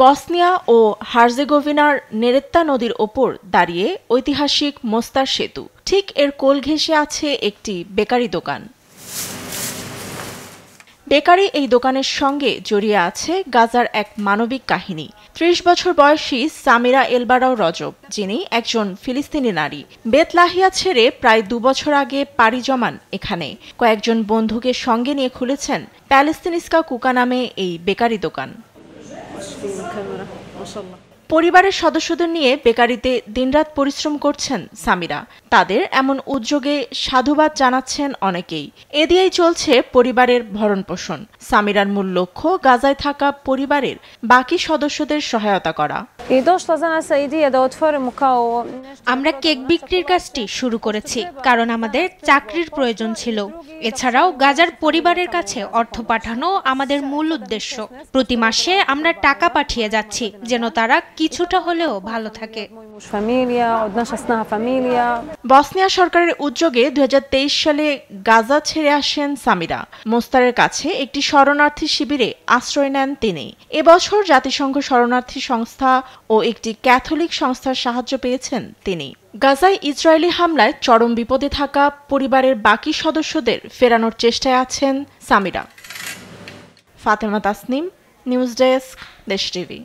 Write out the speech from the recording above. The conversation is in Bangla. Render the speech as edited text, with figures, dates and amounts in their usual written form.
বসনিয়া ও হার্জেগোভিনার নেরেত্তা নদীর ওপর দাঁড়িয়ে ঐতিহাসিক মোস্তার সেতু, ঠিক এর কোল ঘেঁষে আছে একটি বেকারি দোকান। বেকারি এই দোকানের সঙ্গে জড়িয়ে আছে গাজার এক মানবিক কাহিনী। ৩০ বছর বয়সী সামিরা এলবারাও রজব, যিনি একজন ফিলিস্তিনি নারী, বেতলাহিয়া ছেড়ে প্রায় ২ বছর আগে পাড়ি জমান এখানে। কয়েকজন বন্ধুকে সঙ্গে নিয়ে খুলেছেন প্যালেস্তিনিস্কা কুকা নামে এই বেকারি দোকান। পরিবারের সদস্যদের নিয়ে বেকারিতে দিনরাত পরিশ্রম করছেন সামিরা। তাদের এমন উদ্যোগে সাধুবাদ জানাচ্ছেন অনেকেই। এ দিয়েই চলছে পরিবারের ভরণপোষণ। সামিরার মূল লক্ষ্য গাজায় থাকা পরিবারের বাকি সদস্যদের সহায়তা করা। আমরা কেক বিক্রির কাজটি শুরু করেছি কারণ আমাদের চাকরির প্রয়োজন ছিল। এছাড়াও গাজার পরিবারের কাছে অর্থ পাঠানো আমাদের মূল উদ্দেশ্য। প্রতি মাসে আমরা টাকা পাঠিয়ে যাচ্ছি যেন তারা কিছুটা হলেও ভালো থাকে। বসনিয়া সরকারের উদ্যোগে ২০২৩ সালে গাজা ছেড়ে আসেন সামিরা। মোস্তারের কাছে একটি শরণার্থী শিবিরে আশ্রয় নেন তিনি। এবছর জাতিসংঘ শরণার্থী সংস্থা ও একটি ক্যাথলিক সংস্থার সাহায্য পেয়েছেন তিনি। গাজায় ইসরায়েলি হামলায় চরম বিপদে থাকা পরিবারের বাকি সদস্যদের ফেরানোর চেষ্টায় আছেন সামিরা। ফাতেমা তাসনিম, নিউজ ডেস্ক, দেশ টিভি।